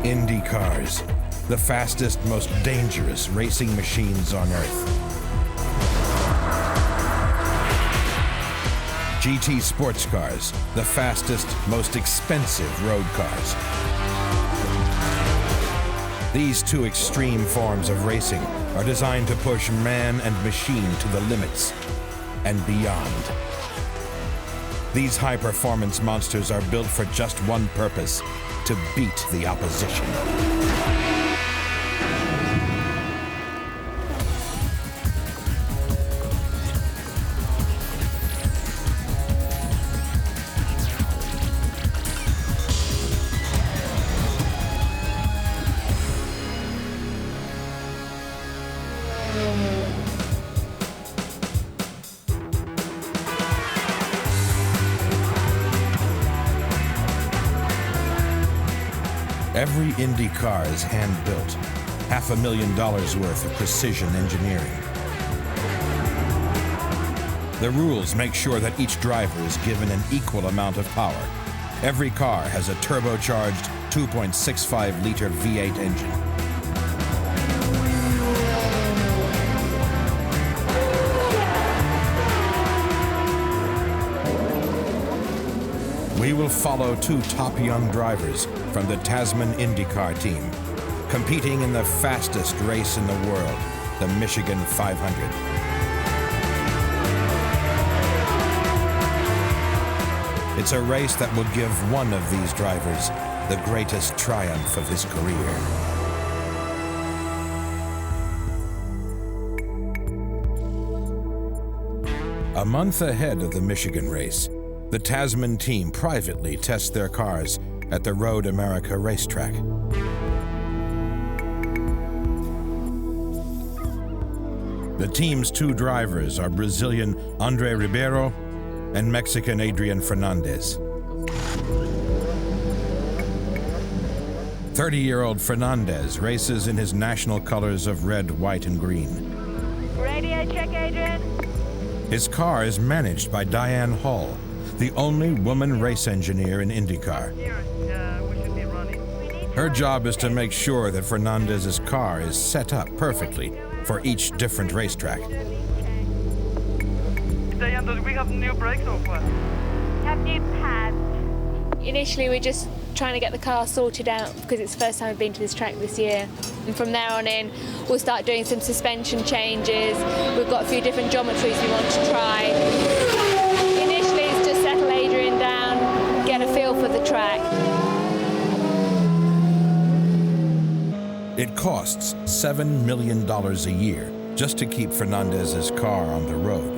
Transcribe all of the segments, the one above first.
Indy cars, the fastest, most dangerous racing machines on Earth. GT sports cars, the fastest, most expensive road cars. These two extreme forms of racing are designed to push man and machine to the limits and beyond. These high-performance monsters are built for just one purpose: to beat the opposition. Every Indy car is hand-built, $500,000 worth of precision engineering. The rules make sure that each driver is given an equal amount of power. Every car has a turbocharged 2.65-liter V8 engine. We will follow two top young drivers from the Tasman IndyCar team, competing in the fastest race in the world, the Michigan 500. It's a race that will give one of these drivers the greatest triumph of his career. A month ahead of the Michigan race, the Tasman team privately tests their cars at the Road America racetrack. The team's two drivers are Brazilian André Ribeiro and Mexican Adrian Fernandez. 30-year-old Fernandez races in his national colors of red, white, and green. Radio check, Adrian. His car is managed by Diane Hall, the only woman race engineer in IndyCar. Her job is to make sure that Fernandez's car is set up perfectly for each different racetrack. Diane, do we have new brakes or what? Have new pads. Initially, we're just trying to get the car sorted out because it's the first time we've been to this track this year. And from there on in, we'll start doing some suspension changes. We've got a few different geometries we want to try. Initially, it's just settle Adrian down, get a feel for the track. It costs $7 million a year just to keep Fernandez's car on the road.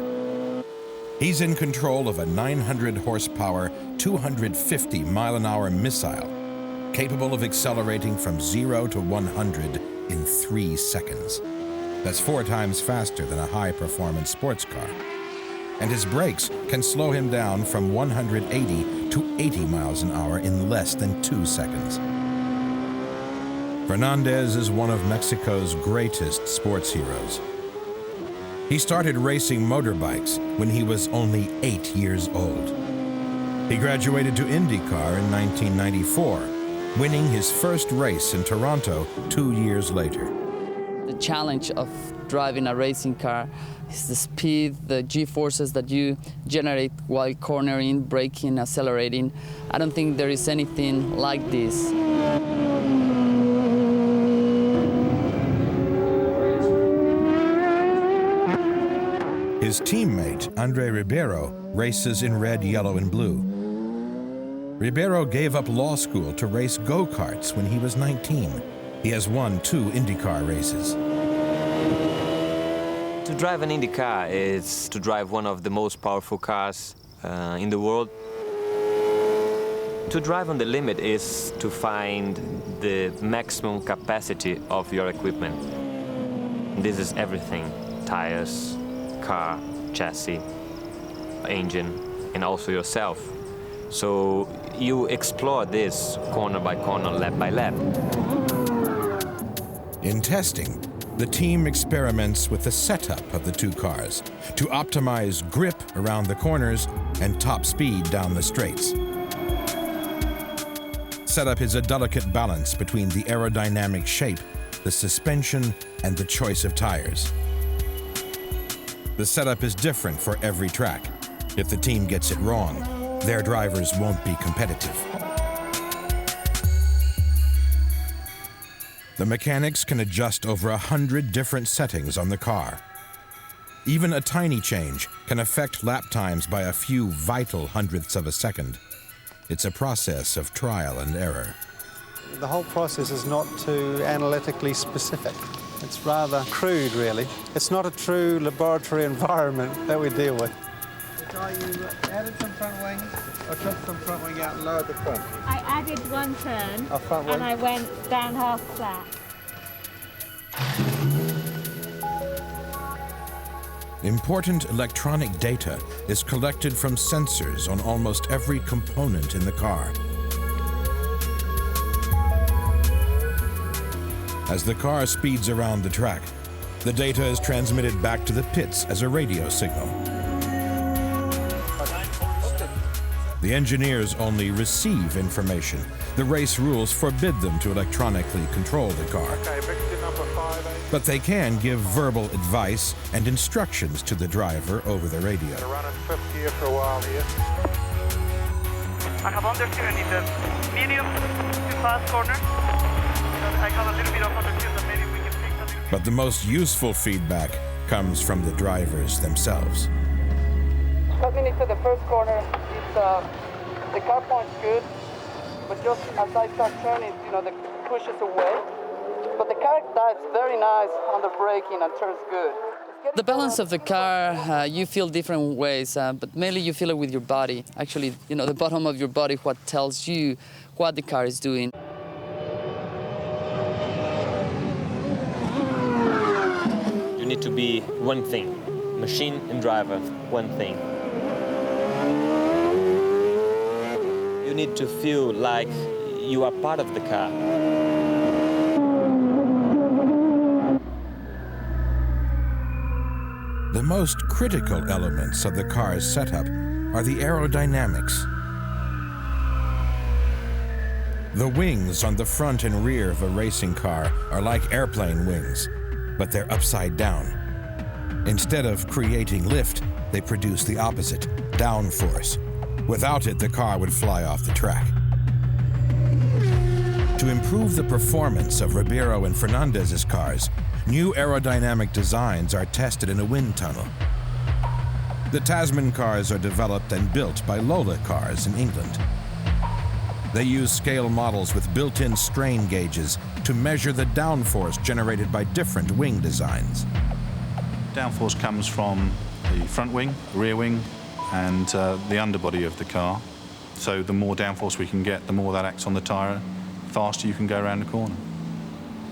He's in control of a 900 horsepower, 250-mile-an-hour missile, capable of accelerating from 0 to 100 in 3 seconds. That's 4 times faster than a high-performance sports car. And his brakes can slow him down from 180 to 80 miles an hour in less than 2 seconds. Fernandez is one of Mexico's greatest sports heroes. He started racing motorbikes when he was only 8 years old. He graduated to IndyCar in 1994, winning his first race in Toronto 2 years later. The challenge of driving a racing car is the speed, the G-forces that you generate while cornering, braking, accelerating. I don't think there is anything like this. His teammate, André Ribeiro, races in red, yellow, and blue. Ribeiro gave up law school to race go-karts when he was 19. He has won 2 IndyCar races. To drive an Indy car is to drive one of the most powerful cars in the world. To drive on the limit is to find the maximum capacity of your equipment. This is everything: tires, car, chassis, engine, and also yourself. So you explore this corner by corner, lap by lap. In testing, the team experiments with the setup of the 2 cars to optimize grip around the corners and top speed down the straights. setup is a delicate balance between the aerodynamic shape, the suspension, and the choice of tires. The setup is different for every track. If the team gets it wrong, their drivers won't be competitive. The mechanics can adjust over 100 different settings on the car. Even a tiny change can affect lap times by a few vital hundredths of a second. It's a process of trial and error. The whole process is not too analytically specific. It's rather crude, really. It's not a true laboratory environment that we deal with. You added some front wings, or took some front wing out and lowered the front? I added one turn, front wing. and I went down half flat. Important electronic data is collected from sensors on almost every component in the car. As the car speeds around the track, the data is transmitted back to the pits as a radio signal. The engineers only receive information. The race rules forbid them to electronically control the car. But they can give verbal advice and instructions to the driver over the radio. Running 50 here for a while here. I have understeer in the medium to fast corner. I have a little bit of understeer that maybe we can fix a little bit. But the most useful feedback comes from the drivers themselves. Coming into the first corner, the car point's good, but just as I start turning, the pushes away. But the car dives very nice on the braking and turns good. The balance of the car, you feel different ways, but mainly you feel it with your body. Actually, the bottom of your body, what tells you what the car is doing. You need to be one thing, machine and driver, one thing. You need to feel like you are part of the car. The most critical elements of the car's setup are the aerodynamics. The wings on the front and rear of a racing car are like airplane wings, but they're upside down. Instead of creating lift, they produce the opposite, downforce. Without it, the car would fly off the track. To improve the performance of Ribeiro and Fernandez's cars, new aerodynamic designs are tested in a wind tunnel. The Tasman cars are developed and built by Lola Cars in England. They use scale models with built-in strain gauges to measure the downforce generated by different wing designs. Downforce comes from the front wing, rear wing, and the underbody of the car. So the more downforce we can get, the more that acts on the tyre, the faster you can go around the corner.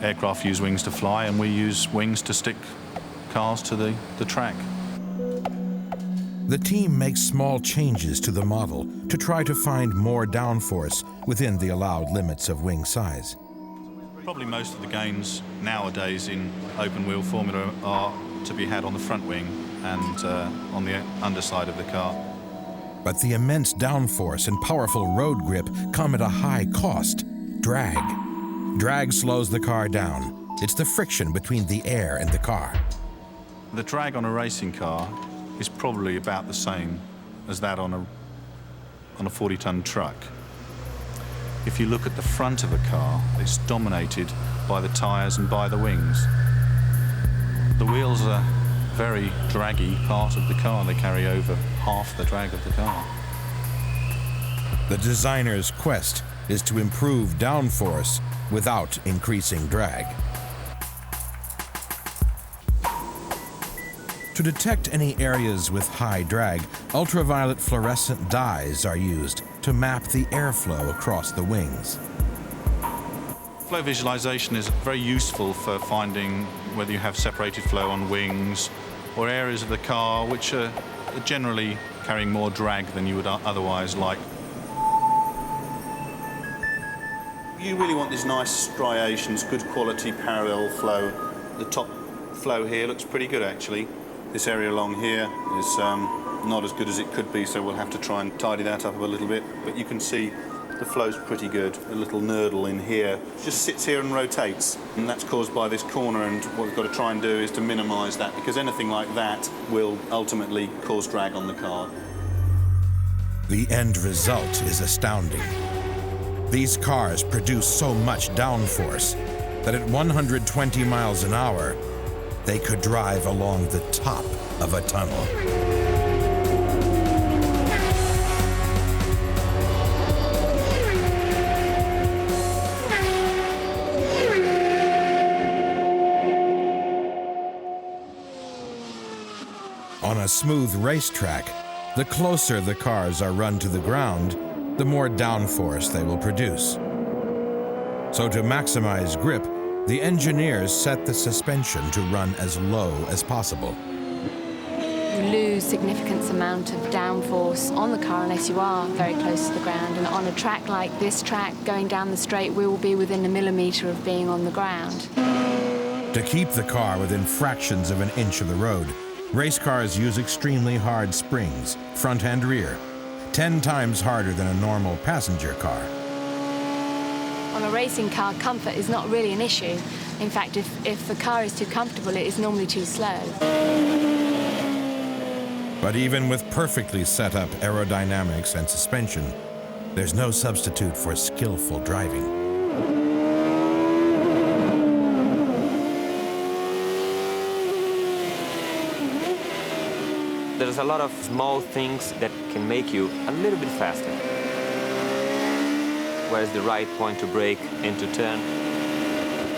Aircraft use wings to fly, and we use wings to stick cars to the track. The team makes small changes to the model to try to find more downforce within the allowed limits of wing size. Probably most of the gains nowadays in open-wheel formula are to be had on the front wing and on the underside of the car. But the immense downforce and powerful road grip come at a high cost: drag. Drag slows the car down. It's the friction between the air and the car. The drag on a racing car is probably about the same as that on a 40-ton truck. If you look at the front of a car, it's dominated by the tyres and by the wings. The wheels are a very draggy part of the car. They carry over half the drag of the car. The designer's quest is to improve downforce without increasing drag. To detect any areas with high drag, ultraviolet fluorescent dyes are used to map the airflow across the wings. Flow visualization is very useful for finding whether you have separated flow on wings or areas of the car which are generally carrying more drag than you would otherwise like. You really want these nice striations, good quality parallel flow. The top flow here looks pretty good actually. This area along here is not as good as it could be, so we'll have to try and tidy that up a little bit. But you can see The flow's pretty good. A little nurdle in here. Just sits here and rotates, and that's caused by this corner, and what we've got to try and do is to minimise that, because anything like that will ultimately cause drag on the car. The end result is astounding. These cars produce so much downforce that at 120 miles an hour, they could drive along the top of a tunnel. On a smooth racetrack, the closer the cars are run to the ground, the more downforce they will produce. So to maximize grip, the engineers set the suspension to run as low as possible. You lose significant amount of downforce on the car unless you are very close to the ground. And on a track like this track, going down the straight, we will be within a millimetre of being on the ground. To keep the car within fractions of an inch of the road, race cars use extremely hard springs, front and rear, 10 times harder than a normal passenger car. On a racing car, comfort is not really an issue. In fact, if the car is too comfortable, it is normally too slow. But even with perfectly set up aerodynamics and suspension, there's no substitute for skillful driving. There's a lot of small things that can make you a little bit faster. Where's the right point to brake and to turn?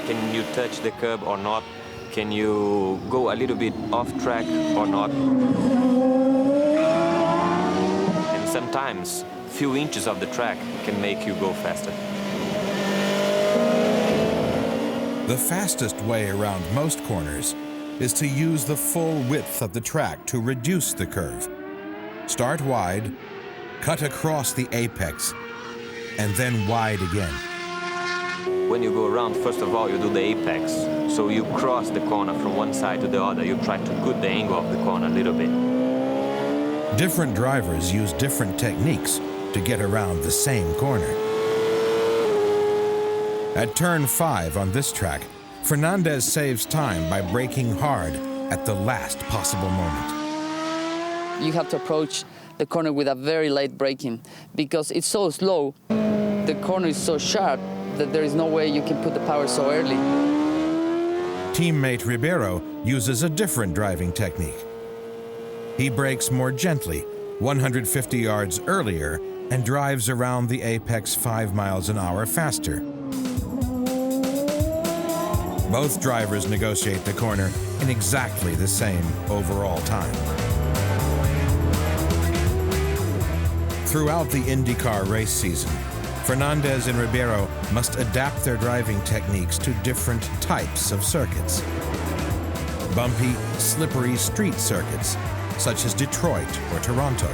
Can you touch the curb or not? Can you go a little bit off track or not? And sometimes a few inches of the track can make you go faster. The fastest way around most corners is to use the full width of the track to reduce the curve. Start wide, cut across the apex, and then wide again. When you go around, first of all, you do the apex. So you cross the corner from one side to the other. You try to cut the angle of the corner a little bit. Different drivers use different techniques to get around the same corner. At turn 5 on this track, Fernandez saves time by braking hard at the last possible moment. You have to approach the corner with a very late braking because it's so slow. The corner is so sharp that there is no way you can put the power so early. Teammate Ribeiro uses a different driving technique. He brakes more gently, 150 yards earlier, and drives around the apex 5 miles an hour faster. Both drivers negotiate the corner in exactly the same overall time. Throughout the IndyCar race season, Fernandez and Ribeiro must adapt their driving techniques to different types of circuits. Bumpy, slippery street circuits, such as Detroit or Toronto.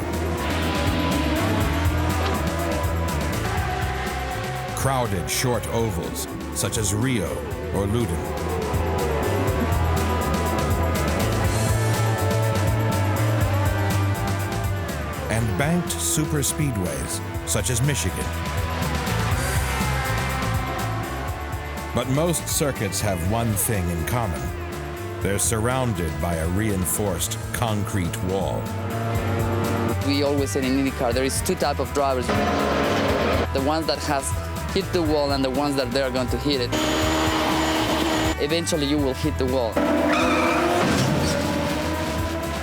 Crowded, short ovals, such as Rio or Loudon. And banked superspeedways, such as Michigan. But most circuits have one thing in common. They're surrounded by a reinforced concrete wall. We always say in IndyCar there is two types of drivers. The ones that has hit the wall and the ones that they are going to hit it. Eventually you will hit the wall.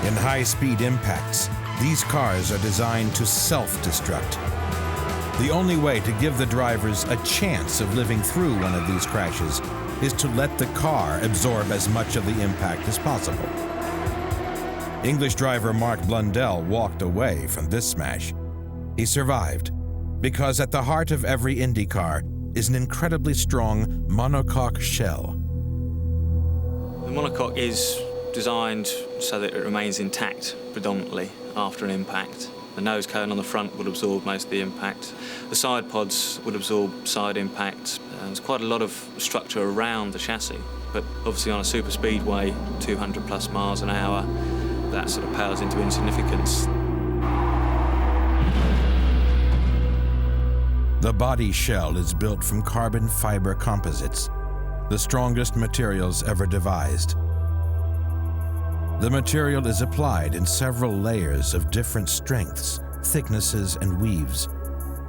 In high-speed impacts, these cars are designed to self-destruct. The only way to give the drivers a chance of living through one of these crashes is to let the car absorb as much of the impact as possible. English driver Mark Blundell walked away from this smash. He survived because at the heart of every Indy car is an incredibly strong monocoque shell. The monocoque is designed so that it remains intact predominantly after an impact. The nose cone on the front will absorb most of the impact. The side pods would absorb side impact. There's quite a lot of structure around the chassis, but obviously on a super speedway, 200 plus miles an hour, that sort of pales into insignificance. The body shell is built from carbon fiber composites, the strongest materials ever devised. The material is applied in several layers of different strengths, thicknesses, and weaves,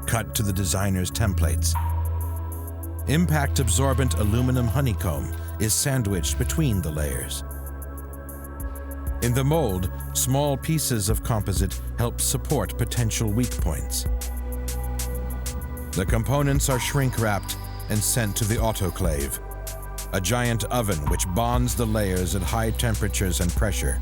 cut to the designer's templates. Impact-absorbent aluminum honeycomb is sandwiched between the layers. In the mold, small pieces of composite help support potential weak points. The components are shrink-wrapped and sent to the autoclave, a giant oven which bonds the layers at high temperatures and pressure.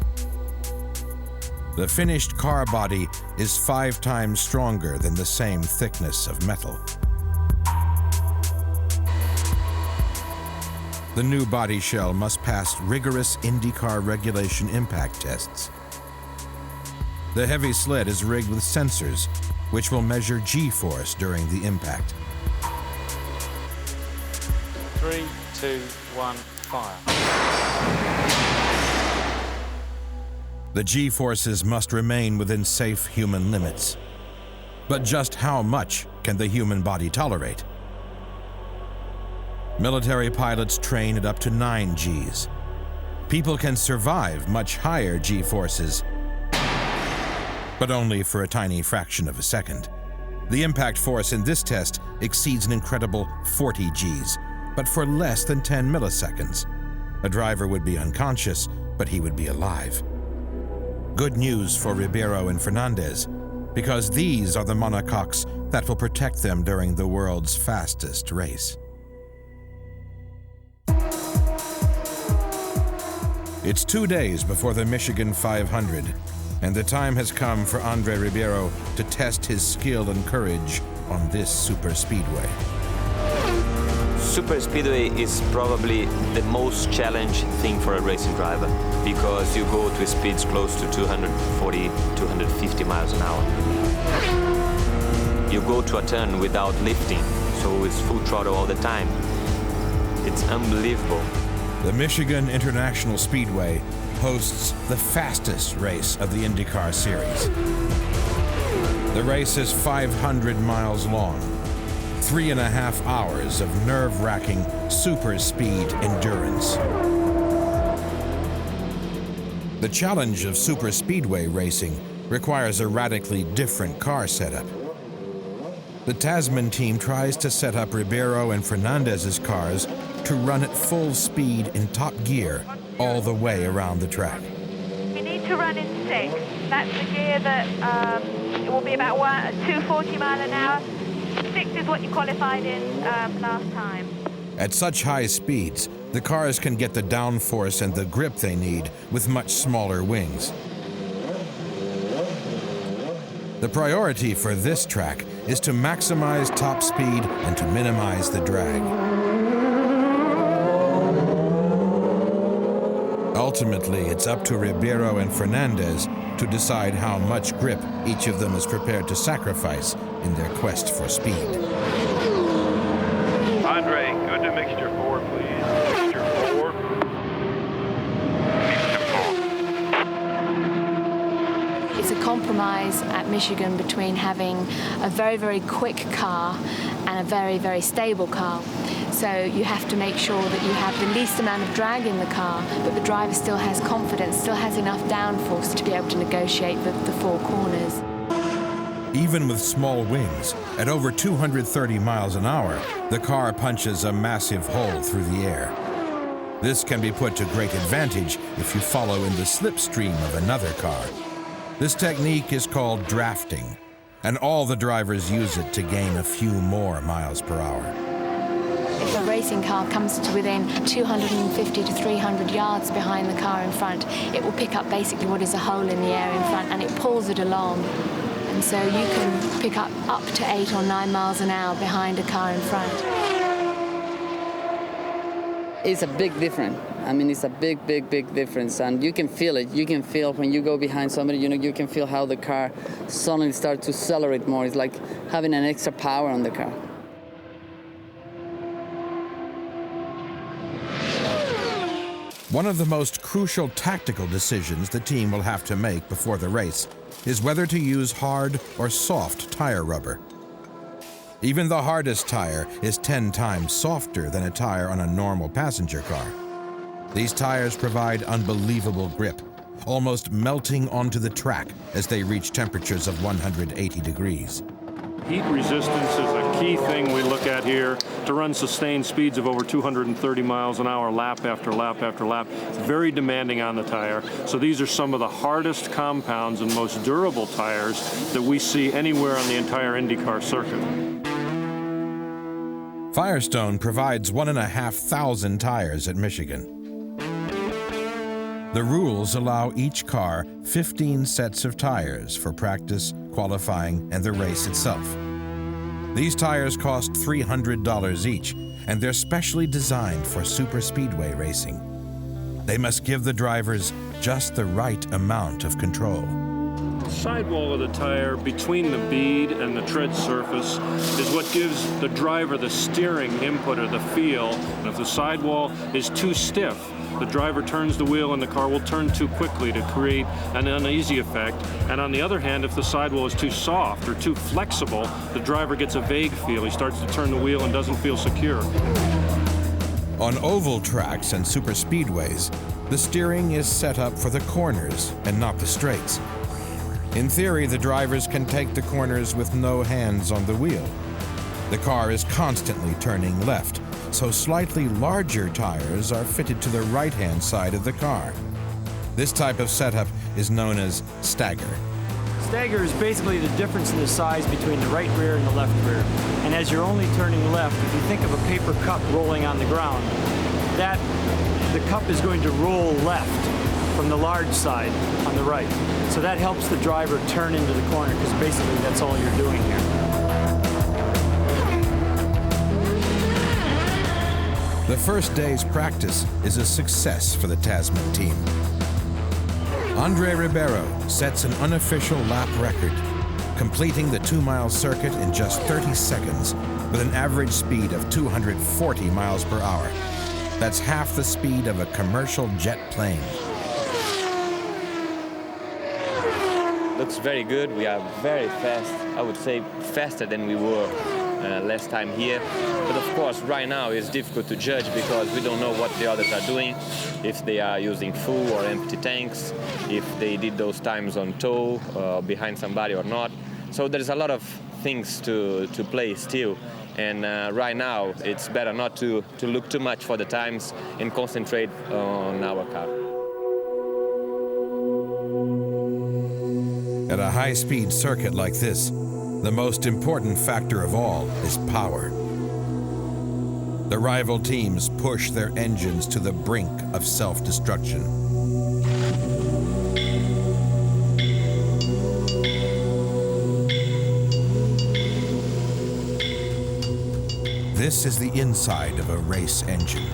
The finished car body is 5 times stronger than the same thickness of metal. The new body shell must pass rigorous IndyCar regulation impact tests. The heavy sled is rigged with sensors, which will measure G-force during the impact. 3, 2, 1, fire. The G-forces must remain within safe human limits. But just how much can the human body tolerate? Military pilots train at up to 9 Gs. People can survive much higher G-forces, but only for a tiny fraction of a second. The impact force in this test exceeds an incredible 40 Gs, but for less than 10 milliseconds. A driver would be unconscious, but he would be alive. Good news for Ribeiro and Fernandez, because these are the monocoques that will protect them during the world's fastest race. It's 2 days before the Michigan 500, and the time has come for Andre Ribeiro to test his skill and courage on this super speedway. Super speedway is probably the most challenging thing for a racing driver because you go to speeds close to 240, 250 miles an hour. You go to a turn without lifting, so it's full throttle all the time. It's unbelievable. The Michigan International Speedway hosts the fastest race of the IndyCar series. The race is 500 miles long, 3.5 hours of nerve-wracking super speed endurance. The challenge of super speedway racing requires a radically different car setup. The Tasman team tries to set up Ribeiro and Fernandez's cars to run at full speed in top gear all the way around the track. You need to run in 6. That's the gear that it will be about 240 miles an hour. 6 is what you qualified in last time. At such high speeds, the cars can get the downforce and the grip they need with much smaller wings. The priority for this track is to maximize top speed and to minimize the drag. Ultimately, it's up to Ribeiro and Fernandez to decide how much grip each of them is prepared to sacrifice in their quest for speed. Andre, go to mixture 4, please. Mixture 4. It's a compromise at Michigan between having a very, very quick car and a very, very stable car. So you have to make sure that you have the least amount of drag in the car, but the driver still has confidence, still has enough downforce to be able to negotiate the 4 corners. Even with small wings, at over 230 miles an hour, the car punches a massive hole through the air. This can be put to great advantage if you follow in the slipstream of another car. This technique is called drafting, and all the drivers use it to gain a few more miles per hour. If a racing car comes to within 250 to 300 yards behind the car in front, it will pick up basically what is a hole in the air in front, and it pulls it along. And so you can pick up to 8 or 9 miles an hour behind a car in front. It's a big difference. I mean, it's a big, big, big difference, and you can feel it. You can feel when you go behind somebody, you can feel how the car suddenly starts to accelerate more. It's like having an extra power on the car. One of the most crucial tactical decisions the team will have to make before the race is whether to use hard or soft tire rubber. Even the hardest tire is 10 times softer than a tire on a normal passenger car. These tires provide unbelievable grip, almost melting onto the track as they reach temperatures of 180 degrees. Heat resistance is a key thing we look at here to run sustained speeds of over 230 miles an hour, lap after lap after lap. It's very demanding on the tire. So these are some of the hardest compounds and most durable tires that we see anywhere on the entire IndyCar circuit. Firestone provides 1,500 tires at Michigan. The rules allow each car 15 sets of tires for practice, qualifying, and the race itself. These tires cost $300 each, and they're specially designed for superspeedway racing. They must give the drivers just the right amount of control. The sidewall of the tire between the bead and the tread surface is what gives the driver the steering input or the feel. And if the sidewall is too stiff, the driver turns the wheel and the car will turn too quickly to create an uneasy effect. And on the other hand, if the sidewall is too soft or too flexible, the driver gets a vague feel. He starts to turn the wheel and doesn't feel secure. On oval tracks and superspeedways, the steering is set up for the corners and not the straights. In theory, the drivers can take the corners with no hands on the wheel. The car is constantly turning left, so slightly larger tires are fitted to the right-hand side of the car. This type of setup is known as stagger. Stagger is basically the difference in the size between the right rear and the left rear. And as you're only turning left, if you think of a paper cup rolling on the ground, the cup is going to roll left from the large side on the right. So that helps the driver turn into the corner, because basically that's all you're doing here. The first day's practice is a success for the Tasman team. Andre Ribeiro sets an unofficial lap record, completing the 2-mile circuit in just 30 seconds with an average speed of 240 miles per hour. That's half the speed of a commercial jet plane. Looks very good. We are very fast. I would say faster than we were last time here. But of course, right now it's difficult to judge because we don't know what the others are doing, if they are using full or empty tanks, if they did those times on tow behind somebody or not. So there's a lot of things to play still. And right now, it's better not to look too much for the times and concentrate on our car. At a high-speed circuit like this, the most important factor of all is power. The rival teams push their engines to the brink of self-destruction. This is the inside of a race engine.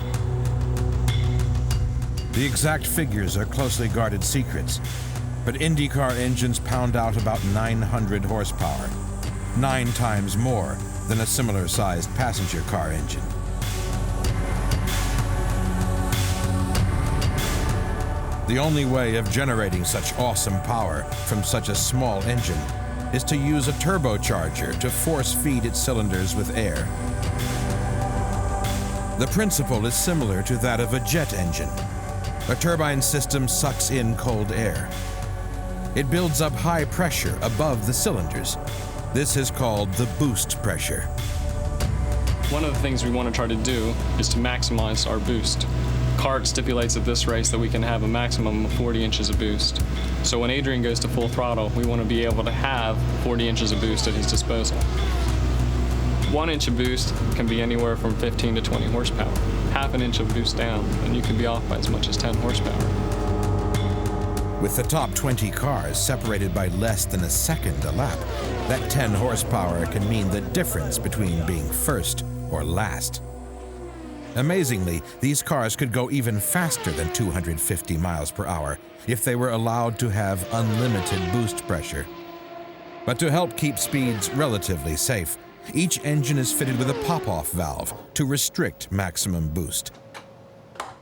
The exact figures are closely guarded secrets, but IndyCar engines pound out about 900 horsepower, 9 times more than a similar-sized passenger car engine. The only way of generating such awesome power from such a small engine is to use a turbocharger to force-feed its cylinders with air. The principle is similar to that of a jet engine. A turbine system sucks in cold air. It builds up high pressure above the cylinders. This is called the boost pressure. One of the things we want to try to do is to maximize our boost. CART stipulates at this race that we can have a maximum of 40 inches of boost. So when Adrian goes to full throttle, we want to be able to have 40 inches of boost at his disposal. 1 inch of boost can be anywhere from 15 to 20 horsepower. Half an inch of boost down, and you can be off by as much as 10 horsepower. With the top 20 cars separated by less than a second a lap, that 10 horsepower can mean the difference between being first or last. Amazingly, these cars could go even faster than 250 miles per hour if they were allowed to have unlimited boost pressure. But to help keep speeds relatively safe, each engine is fitted with a pop-off valve to restrict maximum boost.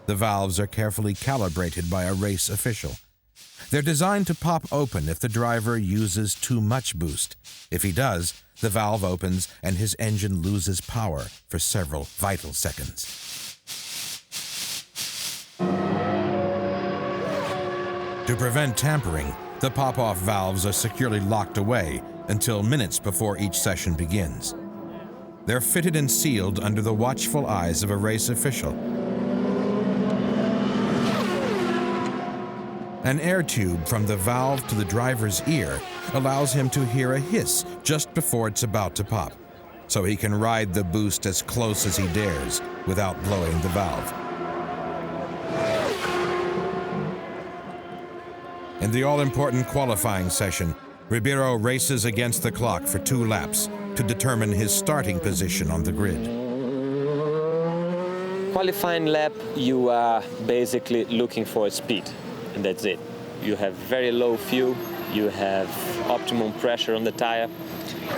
The valves are carefully calibrated by a race official. They're designed to pop open if the driver uses too much boost. If he does, the valve opens and his engine loses power for several vital seconds. To prevent tampering, the pop-off valves are securely locked away until minutes before each session begins. They're fitted and sealed under the watchful eyes of a race official. An air tube from the valve to the driver's ear allows him to hear a hiss just before it's about to pop, so he can ride the boost as close as he dares without blowing the valve. In the all-important qualifying session, Ribeiro races against the clock for 2 laps to determine his starting position on the grid. Qualifying lap, you are basically looking for speed, and that's it. You have very low fuel, you have optimum pressure on the tire,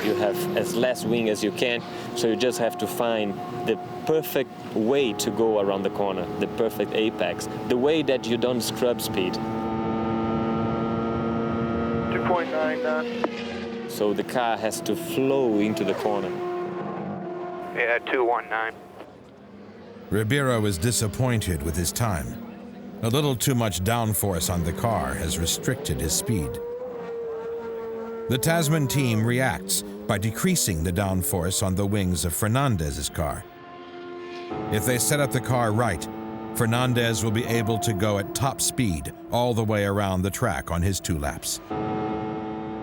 you have as less wing as you can, so you just have to find the perfect way to go around the corner, the perfect apex, the way that you don't scrub speed. 2.9 done. So the car has to flow into the corner. Yeah, 219. Ribeiro is disappointed with his time. A little too much downforce on the car has restricted his speed. The Tasman team reacts by decreasing the downforce on the wings of Fernandez's car. If they set up the car right, Fernandez will be able to go at top speed all the way around the track on his 2 laps.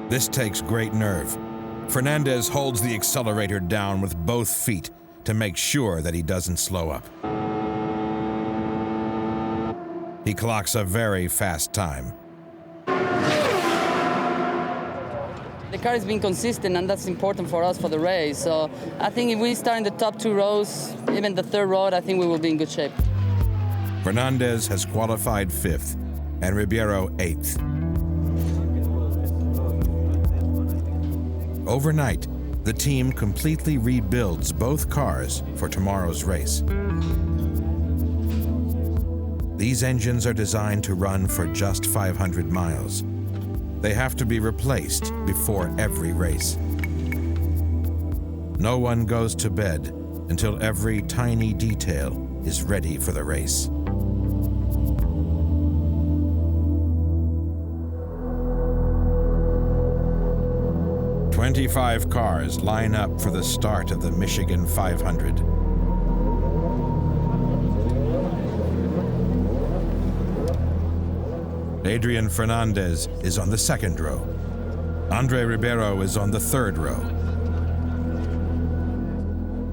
This takes great nerve. Fernandez holds the accelerator down with both feet to make sure that he doesn't slow up. He clocks a very fast time. The car has been consistent, and that's important for us for the race. So I think if we start in the top 2 rows, even the 3rd row, I think we will be in good shape. Fernandez has qualified 5th and Ribeiro 8th. Overnight, the team completely rebuilds both cars for tomorrow's race. These engines are designed to run for just 500 miles. They have to be replaced before every race. No one goes to bed until every tiny detail is ready for the race. "25 cars line up for the start of the Michigan 500. Adrian Fernandez is on the 2nd row. Andre Ribeiro is on the 3rd row.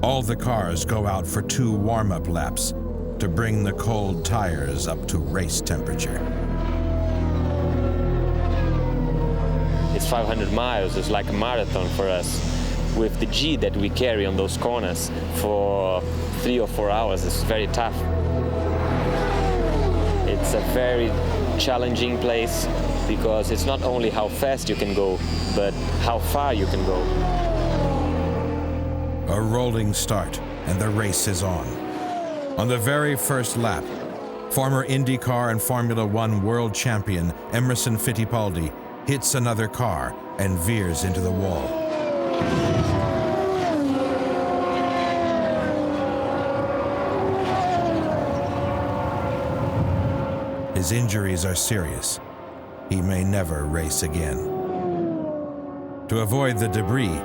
All the cars go out for 2 warm-up laps to bring the cold tires up to race temperature. It's 500 miles, it's like a marathon for us. With the G that we carry on those corners for 3 or 4 hours, it's very tough. It's a very challenging place because it's not only how fast you can go, but how far you can go. A rolling start, and the race is on. On the very first lap, former IndyCar and Formula One world champion Emerson Fittipaldi hits another car and veers into the wall. His injuries are serious. He may never race again. To avoid the debris,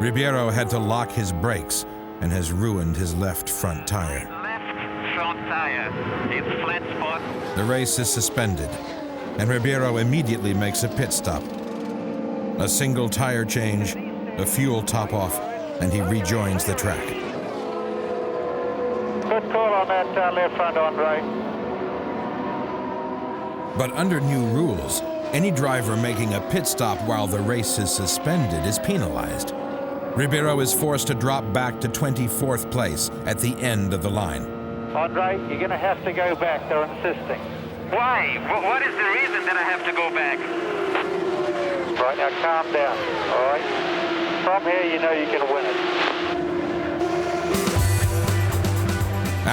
Ribeiro had to lock his brakes and has ruined his left front tire. Left front tire. It's flat spot. The race is suspended, and Ribeiro immediately makes a pit stop. A single tire change, a fuel top-off, and he rejoins the track. Good call on that left front on right. But under new rules, any driver making a pit stop while the race is suspended is penalized. Ribeiro is forced to drop back to 24th place at the end of the line. On right, you're going to have to go back. They're insisting. Why? What is the reason that I have to go back? Right, now calm down, all right? From here, you know you can win it.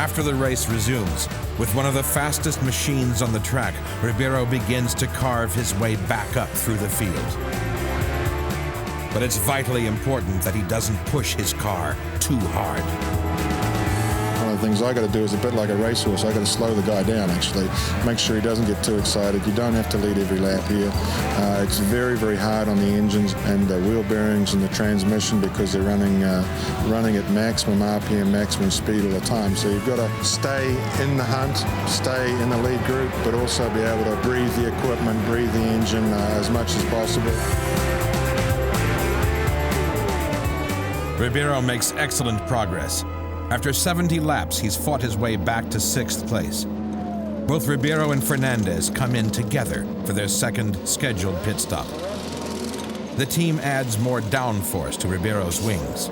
After the race resumes, with one of the fastest machines on the track, Ribeiro begins to carve his way back up through the field. But it's vitally important that he doesn't push his car too hard. One of the things I got to do is a bit like a racehorse. I got to slow the guy down, actually. Make sure he doesn't get too excited. You don't have to lead every lap here. It's very, very hard on the engines and the wheel bearings and the transmission because they're running at maximum RPM, maximum speed all the time. So you've got to stay in the hunt, stay in the lead group, but also be able to breathe the equipment, breathe the engine as much as possible. Ribeiro makes excellent progress. After 70 laps, he's fought his way back to 6th place. Both Ribeiro and Fernandez come in together for their second scheduled pit stop. The team adds more downforce to Ribeiro's wings.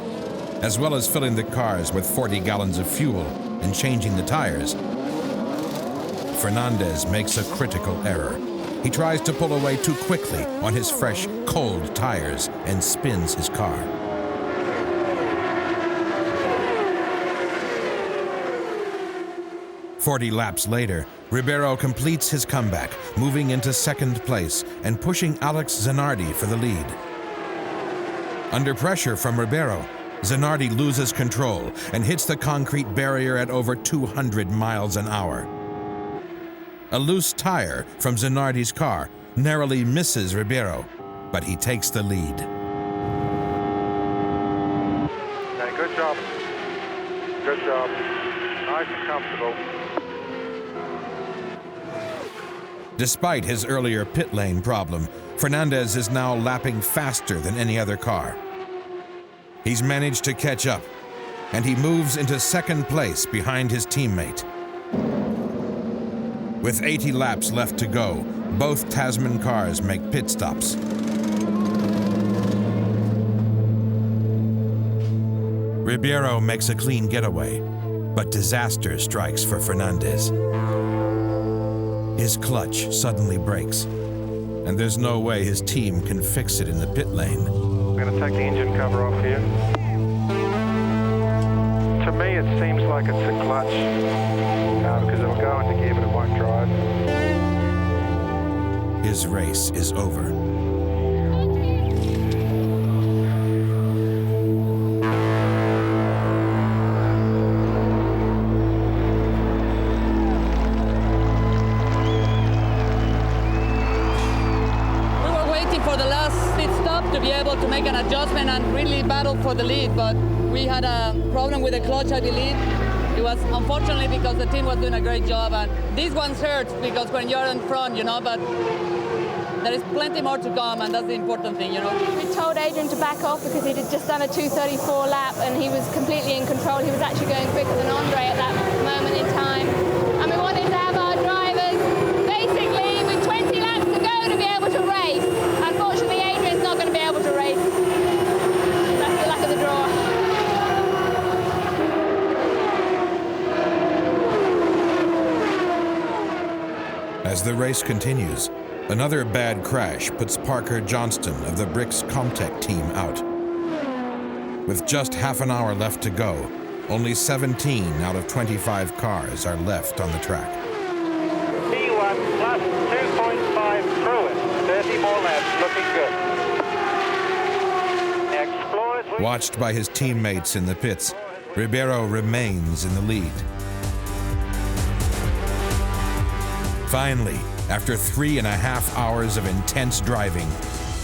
As well as filling the cars with 40 gallons of fuel and changing the tires, Fernandez makes a critical error. He tries to pull away too quickly on his fresh, cold tires and spins his car. "40 laps later, Ribeiro completes his comeback, moving into 2nd place and pushing Alex Zanardi for the lead. Under pressure from Ribeiro, Zanardi loses control and hits the concrete barrier at over 200 miles an hour. A loose tire from Zanardi's car narrowly misses Ribeiro, but he takes the lead. Okay, good job. Good job. Nice and comfortable. Despite his earlier pit lane problem, Fernandez is now lapping faster than any other car. He's managed to catch up, and he moves into 2nd place behind his teammate. With 80 laps left to go, both Tasman cars make pit stops. Ribeiro makes a clean getaway, but disaster strikes for Fernandez. His clutch suddenly breaks, and there's no way his team can fix it in the pit lane. We're going to take the engine cover off here. To me, it seems like it's a clutch, because it'll go into gear, but it won't drive. His race is over. To be able to make an adjustment and really battle for the lead, but we had a problem with the clutch, I believe. It was unfortunately because the team was doing a great job, and these ones hurt because when you're in front, but there is plenty more to come, and that's the important thing, We told Adrian to back off because he had just done a 2:34 lap and he was completely in control. He was actually going quicker than Andre at that moment in time. And we wanted to have our drivers basically with 20 laps to go to be able to race. Unfortunately, Adrian's not going to be able to race. That's the luck of the draw. As the race continues, another bad crash puts Parker Johnston of the Bricks Comtech team out. With just half an hour left to go, only 17 out of 25 cars are left on the track. P1 plus 2.5 through it. 30 more laps, looking good. Explorers. Watched by his teammates in the pits, Ribeiro remains in the lead. Finally, after 3.5 hours of intense driving,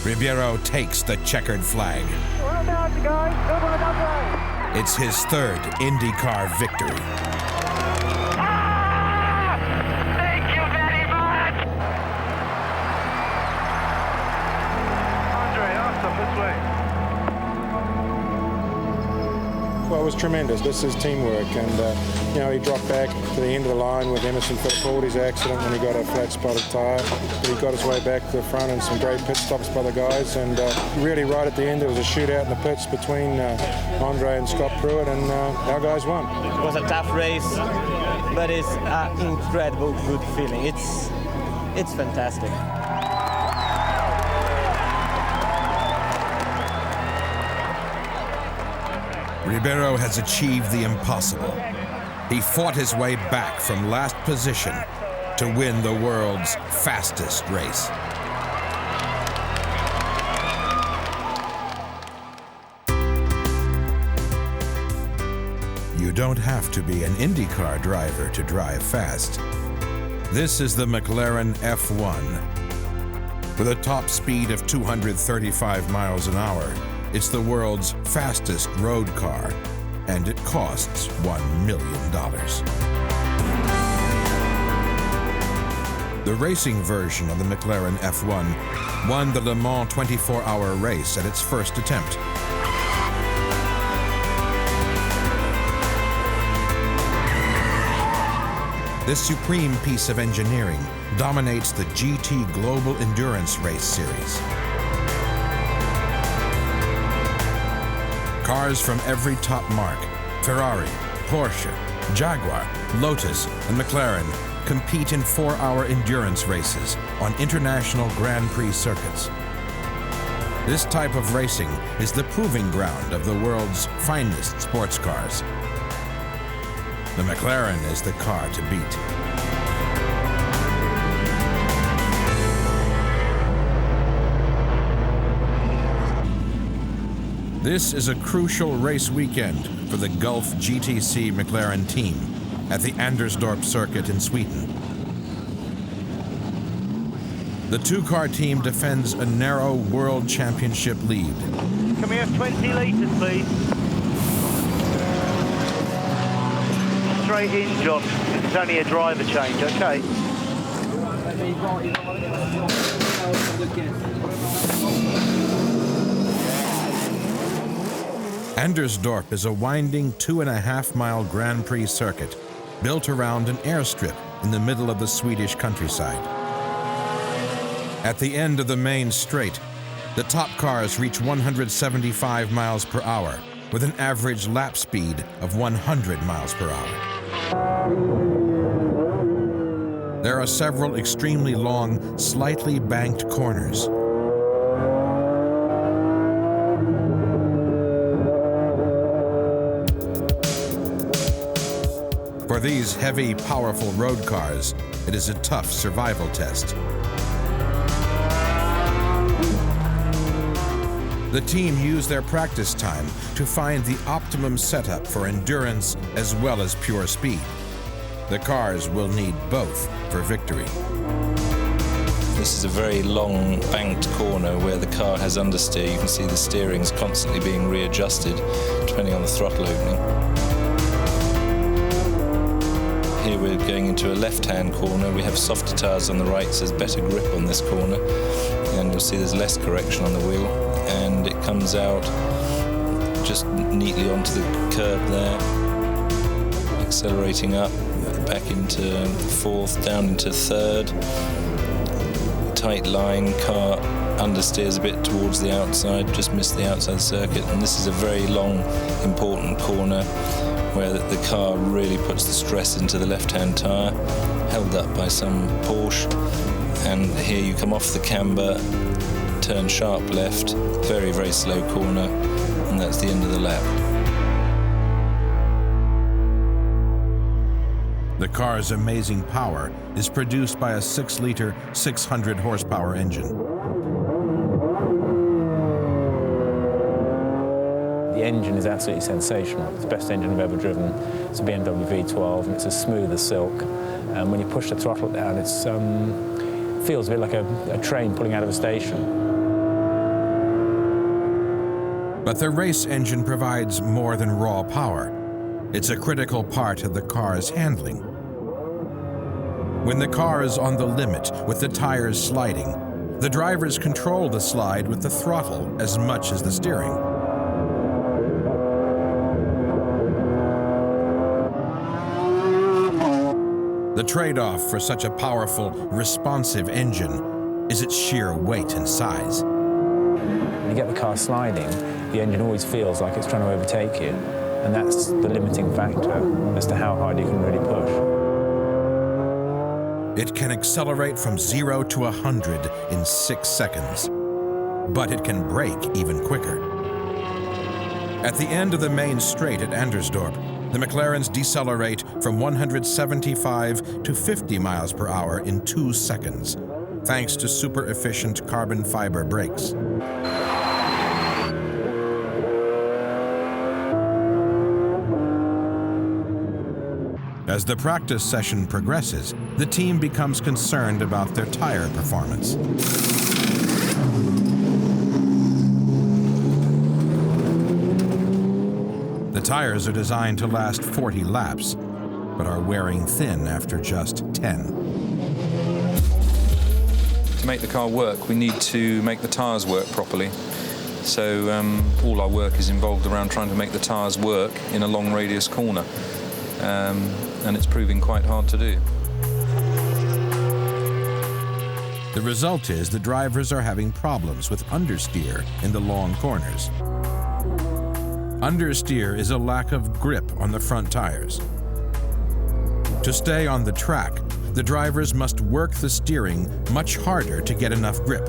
Ribeiro takes the checkered flag. Well done, guys. Good one, Andre. It's his 3rd IndyCar victory. Thank you very much. Andre, awesome. This way. Well, it was tremendous. This is teamwork, and he dropped back to the end of the line with Emerson Fittipaldi's accident when he got a flat-spotted tyre. But he got his way back to the front and some great pit stops by the guys, and really right at the end there was a shootout in the pits between Andre and Scott Pruitt, and our guys won. It was a tough race, but it's an incredible good feeling. It's fantastic. Ribeiro has achieved the impossible. He fought his way back from last position to win the world's fastest race. You don't have to be an IndyCar driver to drive fast. This is the McLaren F1. With a top speed of 235 miles an hour, it's the world's fastest road car, and it costs $1 million. The racing version of the McLaren F1 won the Le Mans 24-hour race at its first attempt. This supreme piece of engineering dominates the GT Global Endurance Race Series. Cars from every top mark, Ferrari, Porsche, Jaguar, Lotus, and McLaren compete in 4-hour endurance races on international Grand Prix circuits. This type of racing is the proving ground of the world's finest sports cars. The McLaren is the car to beat. This is a crucial race weekend for the Gulf GTC McLaren team at the Andersdorp circuit in Sweden. The two-car team defends a narrow World Championship lead. Can we have 20 litres, please? Straight in, John. It's only a driver change, okay? Andersdorp is a winding 2.5-mile Grand Prix circuit built around an airstrip in the middle of the Swedish countryside. At the end of the main straight, the top cars reach 175 miles per hour with an average lap speed of 100 miles per hour. There are several extremely long, slightly banked corners. For these heavy, powerful road cars, it is a tough survival test. The team used their practice time to find the optimum setup for endurance as well as pure speed. The cars will need both for victory. This is a very long banked corner where the car has understeer. You can see the steering's constantly being readjusted depending on the throttle opening. Here we're going into a left-hand corner. We have softer tyres on the right, so there's better grip on this corner. And you'll see there's less correction on the wheel. And it comes out just neatly onto the curb there. Accelerating up, back into fourth, down into third. Tight line, car understeers a bit towards the outside, just missed the outside circuit. And this is a very long, important corner where the car really puts the stress into the left-hand tyre, held up by some Porsche. And here you come off the camber, turn sharp left, very, very slow corner, and that's the end of the lap. The car's amazing power is produced by a 6-liter, 600-horsepower engine. The engine is absolutely sensational. It's the best engine I've ever driven. It's a BMW V12 and it's as smooth as silk. And when you push the throttle down, it feels a bit like a train pulling out of a station. But the race engine provides more than raw power. It's a critical part of the car's handling. When the car is on the limit with the tires sliding, the drivers control the slide with the throttle as much as the steering. The trade-off for such a powerful, responsive engine is its sheer weight and size. When you get the car sliding, the engine always feels like it's trying to overtake you, and that's the limiting factor as to how hard you can really push. It can accelerate from 0 to 100 in 6 seconds, but it can brake even quicker. At the end of the main straight at Andersdorp, The McLarens decelerate from 175 to 50 miles per hour in 2 seconds, thanks to super-efficient carbon fiber brakes. As the practice session progresses, the team becomes concerned about their tire performance. The tires are designed to last 40 laps, but are wearing thin after just 10. To make the car work, we need to make the tyres work properly. So all our work is involved around trying to make the tyres work in a long radius corner. And it's proving quite hard to do. The result is the drivers are having problems with understeer in the long corners. Understeer is a lack of grip on the front tires. To stay on the track, the drivers must work the steering much harder to get enough grip.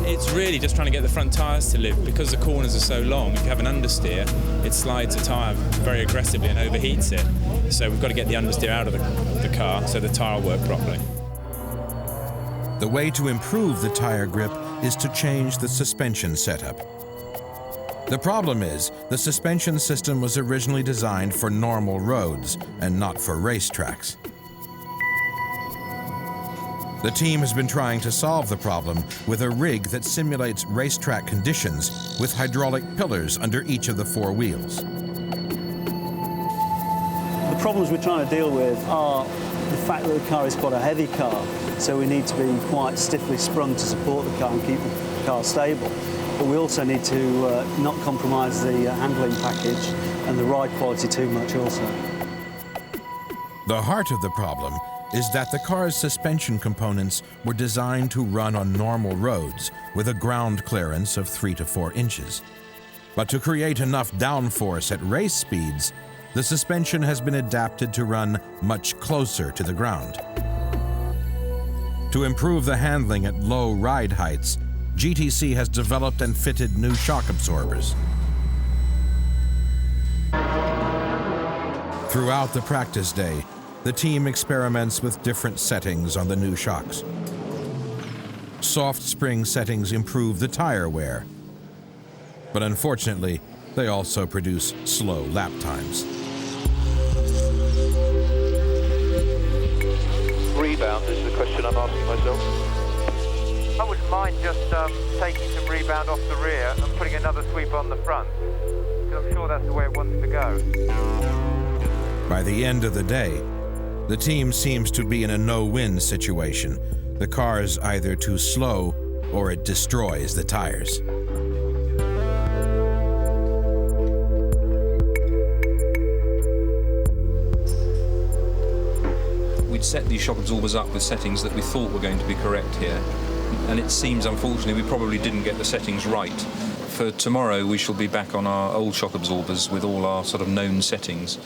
It's really just trying to get the front tyres to live. Because the corners are so long, if you have an understeer, it slides the tyre very aggressively and overheats it. So we've got to get the understeer out of the car so the tyre will work properly. The way to improve the tire grip is to change the suspension setup. The problem is, the suspension system was originally designed for normal roads and not for racetracks. The team has been trying to solve the problem with a rig that simulates racetrack conditions with hydraulic pillars under each of the 4 wheels. The problems we're trying to deal with are the fact that the car is quite a heavy car, so we need to be quite stiffly sprung to support the car and keep the car stable. But we also need to not compromise the handling package and the ride quality too much also. The heart of the problem is that the car's suspension components were designed to run on normal roads with a ground clearance of 3 to 4 inches. But to create enough downforce at race speeds, the suspension has been adapted to run much closer to the ground. To improve the handling at low ride heights, GTC has developed and fitted new shock absorbers. Throughout the practice day, the team experiments with different settings on the new shocks. Soft spring settings improve the tire wear, but unfortunately, they also produce slow lap times. Rebound is the question I'm asking myself. I wouldn't mind just taking some rebound off the rear and putting another sweep on the front, because I'm sure that's the way it wants to go. By the end of the day, the team seems to be in a no-win situation. The car is either too slow or it destroys the tires. We'd set these shock absorbers up with settings that we thought were going to be correct here. And it seems, unfortunately, we probably didn't get the settings right. For tomorrow, we shall be back on our old shock absorbers with all our sort of known settings.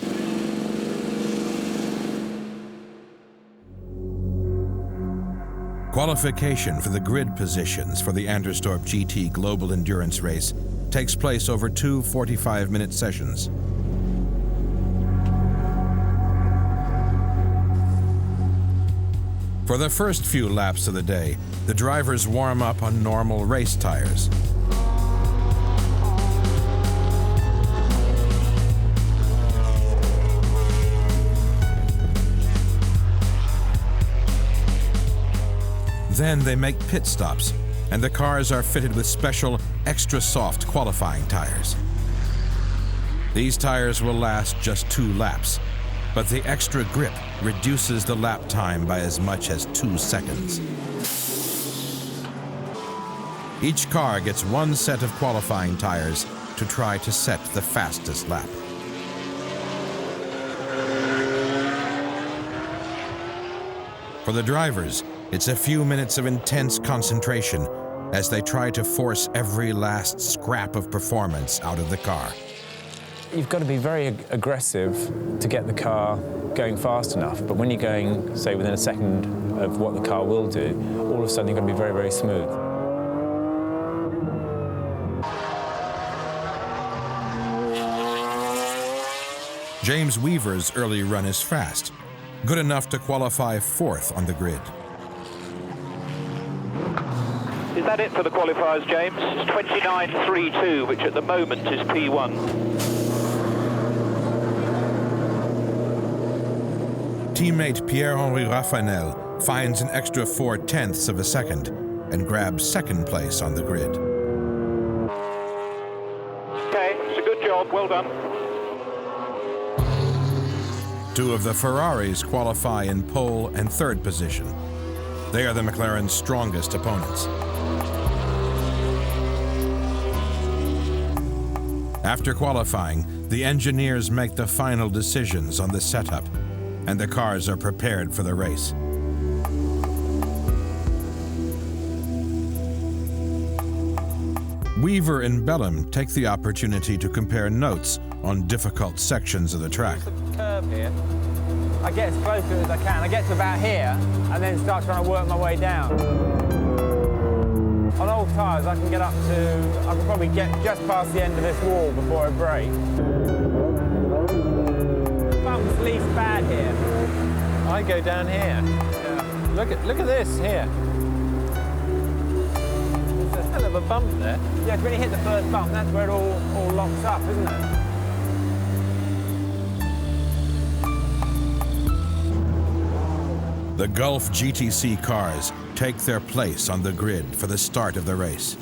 Qualification for the grid positions for the Anderstorp GT Global Endurance Race takes place over 2 45-minute sessions. For the first few laps of the day, the drivers warm up on normal race tires. Then they make pit stops, and the cars are fitted with special, extra soft qualifying tires. These tires will last just 2 laps, but the extra grip reduces the lap time by as much as 2 seconds. Each car gets 1 set of qualifying tires to try to set the fastest lap. For the drivers, it's a few minutes of intense concentration as they try to force every last scrap of performance out of the car. You've got to be very aggressive to get the car going fast enough, but when you're going, say, within a second of what the car will do, all of a sudden you've got to be very, very smooth. James Weaver's early run is fast, good enough to qualify 4th on the grid. Is that it for the qualifiers, James? It's 29.32, which at the moment is P1. Teammate Pierre-Henri Raffanel finds an extra 0.4 of a second and grabs 2nd place on the grid. Okay, it's a good job, well done. 2 of the Ferraris qualify in pole and 3rd position. They are the McLaren's strongest opponents. After qualifying, the engineers make the final decisions on the setup, and the cars are prepared for the race. Weaver and Bellum take the opportunity to compare notes on difficult sections of the track. Curve here. I get as close to it as I can. I get to about here and then start trying to work my way down. On old tyres, I can get up to, I can probably get just past the end of this wall before I brake. Bump's least bad here. I go down here. Yeah. Look at this here. There's a hell of a bump there. Yeah, when you hit the first bump, that's where it all locks up, isn't it? The Gulf GTC cars take their place on the grid for the start of the race.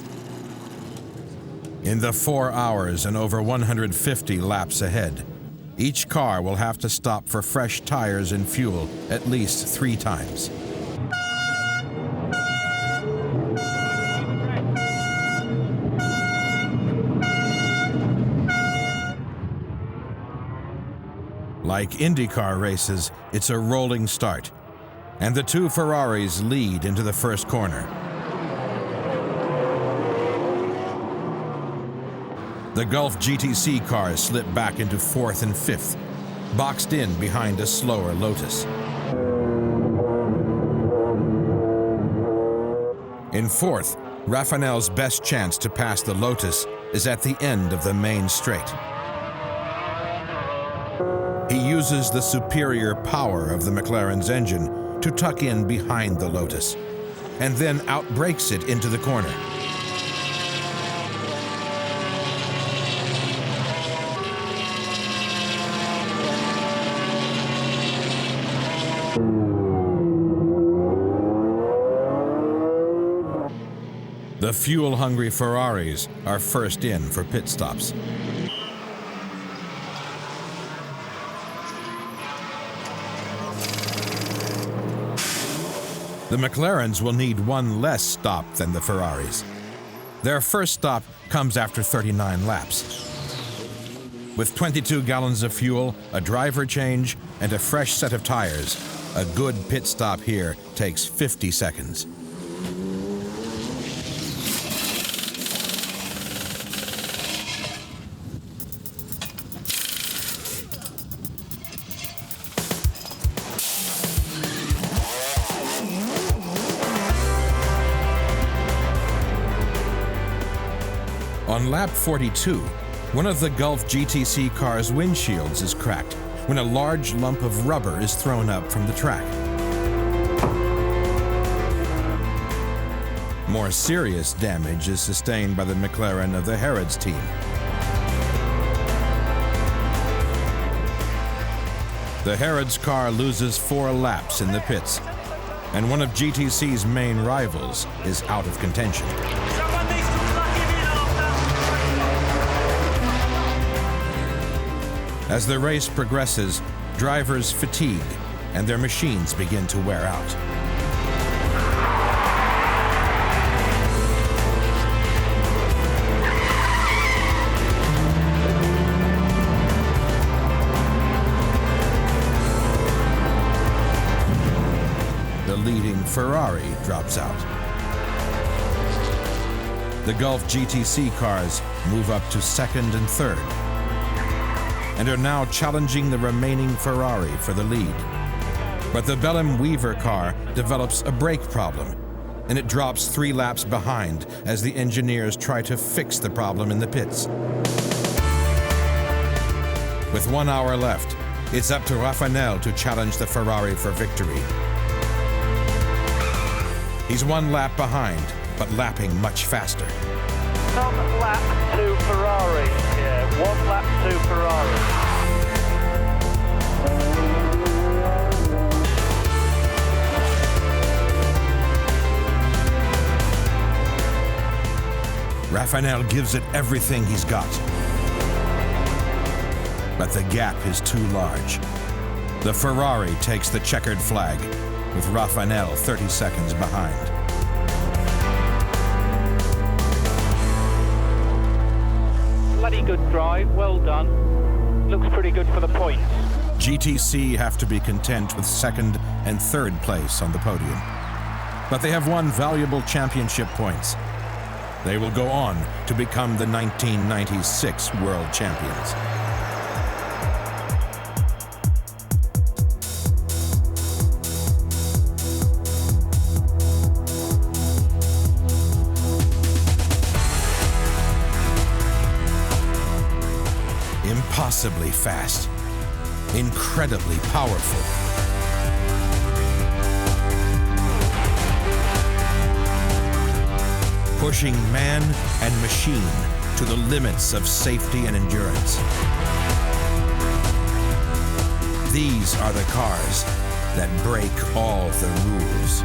In the 4 hours and over 150 laps ahead, each car will have to stop for fresh tires and fuel at least 3 times. Like IndyCar races, it's a rolling start, and the 2 Ferraris lead into the first corner. The Gulf GTC cars slip back into 4th and 5th, boxed in behind a slower Lotus. In 4th, Raffanel's best chance to pass the Lotus is at the end of the main straight. He uses the superior power of the McLaren's engine to tuck in behind the Lotus, and then outbrakes it into the corner. The fuel-hungry Ferraris are first in for pit stops. The McLarens will need one less stop than the Ferraris. Their first stop comes after 39 laps. With 22 gallons of fuel, a driver change, and a fresh set of tires, a good pit stop here takes 50 seconds. On lap 42, one of the Gulf GTC car's windshields is cracked when a large lump of rubber is thrown up from the track. More serious damage is sustained by the McLaren of the Harrods team. The Harrods car loses 4 laps in the pits, and one of GTC's main rivals is out of contention. As the race progresses, drivers fatigue and their machines begin to wear out. The leading Ferrari drops out. The Gulf GTC cars move up to 2nd and 3rd, and are now challenging the remaining Ferrari for the lead. But the Bellum-Weaver car develops a brake problem, and it drops 3 laps behind as the engineers try to fix the problem in the pits. With 1 hour left, it's up to Raffanel to challenge the Ferrari for victory. He's 1 lap behind, but lapping much faster. 1 lap to Ferrari. Yeah, 1 lap to Ferrari. Raffanel gives it everything he's got. But the gap is too large. The Ferrari takes the checkered flag, with Raffanel 30 seconds behind. Bloody good drive, well done. Looks pretty good for the points. GTC have to be content with 2nd and 3rd place on the podium. But they have won valuable championship points. They will go on to become the 1996 world champions. Impossibly fast, incredibly powerful. Pushing man and machine to the limits of safety and endurance. These are the cars that break all the rules.